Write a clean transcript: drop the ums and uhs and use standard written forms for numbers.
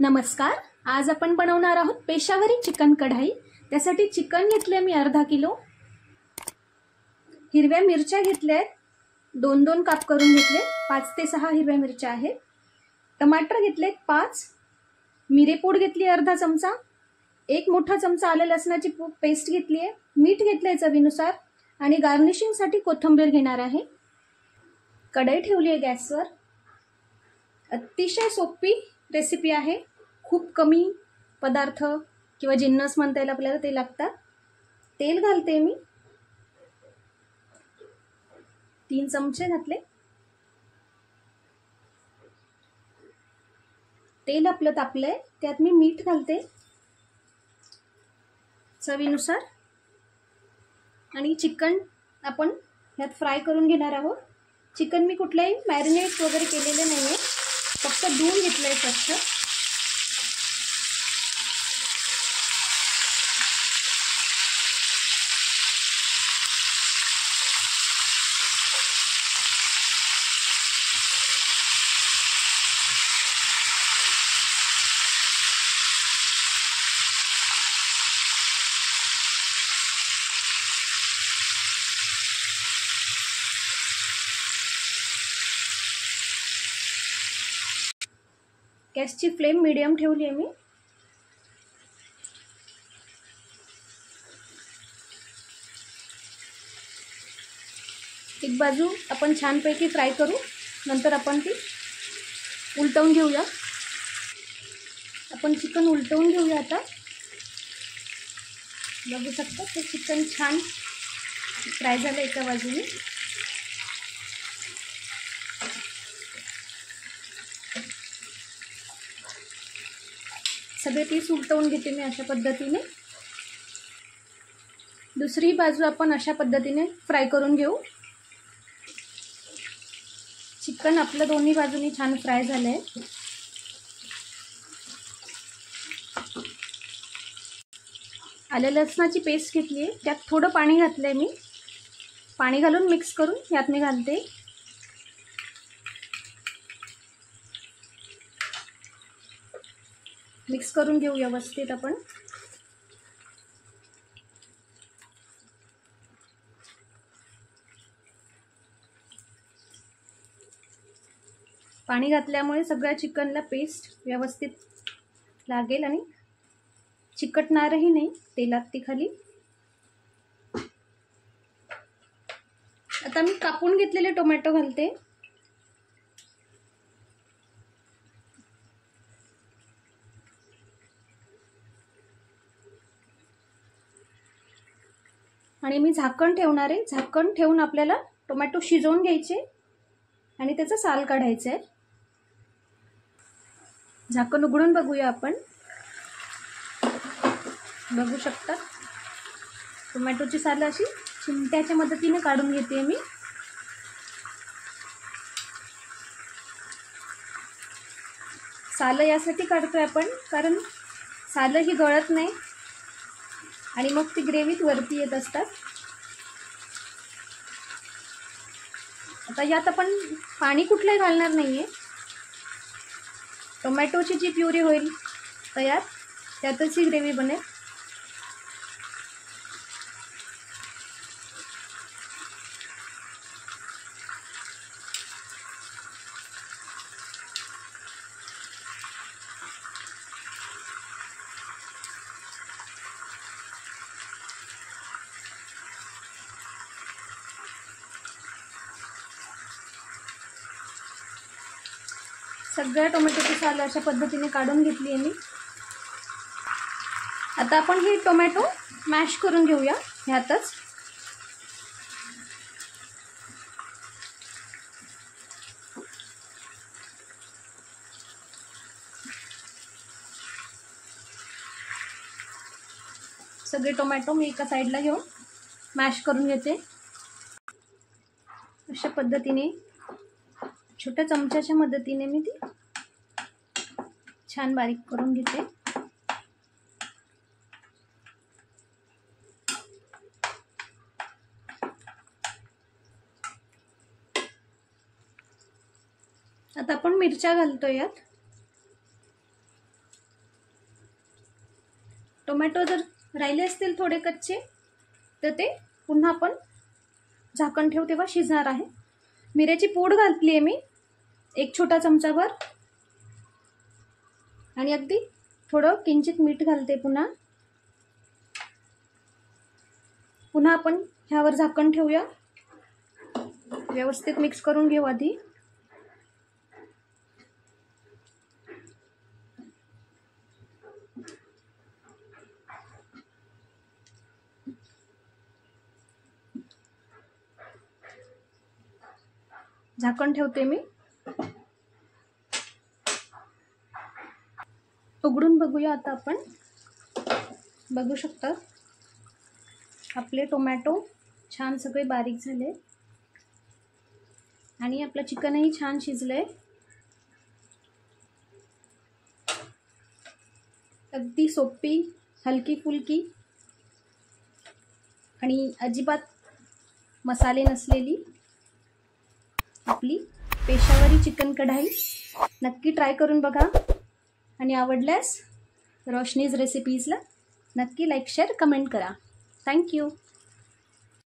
नमस्कार। आज आपण बनवणार आहोत पेशावरी चिकन कढाई। त्यासाठी चिकन घेतले मी अर्धा किलो, हिरव्या मिरच्या घेतल्या 2-2 काप करून घेतले, 5 ते 6 हिरव्या मिरच्या आहेत। टमाटर घेतले 5, मिरेपूड घेतली अर्धा चमचा, 1 मोठा चमचा आले लसणाची पेस्ट घेतली आहे, मीठ घेतले चवीनुसार आणि गार्निशिंग साठी कोथिंबीर घेणार आहे। कढई ठेवली आहे गॅसवर। अतिशय सोपी रेसिपी आहे। खूप कमी पदार्थ किंवा जिन्नस म्हणता येईल आपल्याला ते लागतात। तेल घालते मी, 3 चमचे घातले। तेल आपलं तापलंय, त्यात मी मीठ घालते चवीनुसार आणि चिकन आपण यात फ्राय करून घेणार आहोत। चिकन मी कुठलाही मॅरिनेट वगैरे केलेले नाहीये, फक्त धुवून घेतलंय स्वच्छ। गॅसची फ्लेम मीडियम ठेवली आहे मी। एक बाजू आपण छानपैकी फ्राय करू, नंतर आपण ती उलटवून घेऊया। आपण चिकन उलटवून घेऊया आता। बघू शकता ते चिकन छान फ्राय झालं एका बाजूने। सगळे पीस उलटवून घेते मी अशा पद्धतीने। दुसरी बाजू आपण अशा पद्धतीने फ्राय करून घेऊ। चिकन आपलं दोन्ही बाजूनी छान फ्राय झालंय। आले लसणाची पेस्ट घेतली आहे, त्यात थोडं पाणी घातलंय मी। पाणी घालून मिक्स करून यात मी घालते। मिक्स करून घेऊ व्यवस्थित आपण। पाणी घातल्यामुळे सगळ्या चिकनला पेस्ट व्यवस्थित लागेल आणि चिकटणारही नाही तेलात ती खाली। आता मी कापून घेतलेले टोमॅटो घालते। आणि मी झाकण ठेवणार आहे। झाकण ठेवून आपल्याला टोमॅटो शिजवून घ्यायचे आणि त्याचा साल काढायचा आहे। झाकण उघडून बघूया आपण। बघू शकता टोमॅटोची साल अशी चिमट्याच्या मदतीने काढून घेते मी। साल यासाठी काढतोय आपण कारण साल ही गळत नाही आणि मग ती ग्रेव्हीत वरती येत असतात। आता यात आपण पाणी कुठलंही घालणार नाहीये। टोमॅटोची जी प्युरी होईल तयार, त्यातच ही ग्रेव्ही बनेल। सगळ्या टोमॅटोची साल अशा पद्धतीने काढून घेतली आहे मी। आता आपण हे टोमॅटो मॅश करून घेऊया ह्यातच। सगळे टोमॅटो मी एका साईडला घेऊन मॅश करून घेते। अशा पद्धतीने छोट्या चमच्याच्या मदतीने मी ती छान बारीक करून घेते। आता आपण मिरच्या घालतोय यात। टोमॅटो जर राहिले असतील थोडे कच्चे तर ते पुन्हा आपण झाकण ठेवू तेव्हा शिजणार आहे. मिऱ्याची पूड घातली आहे मी 1 छोटा चमचाभर आणि अगदी थोडं किंचित मीठ घालते. पुन्हा आपण ह्यावर झाकण ठेवूया. व्यवस्थित मिक्स करून घेऊ आधी. झाकण ठेवते मी. उघडून बघूया आता आपण. बघू शकता आपले टोमॅटो छान सगळे बारीक झाले आणि आपलं चिकनही छान शिजलंय. अगदी सोपी, हलकी फुलकी आणि अजिबात मसाले नसलेली आपली पेशावरी चिकन कढाई नक्की ट्राय करून बघा. आणि आवडल्यास रोशनीज रेसिपीजला नक्की लाईक, शेअर, कमेंट करा. थँक्यू.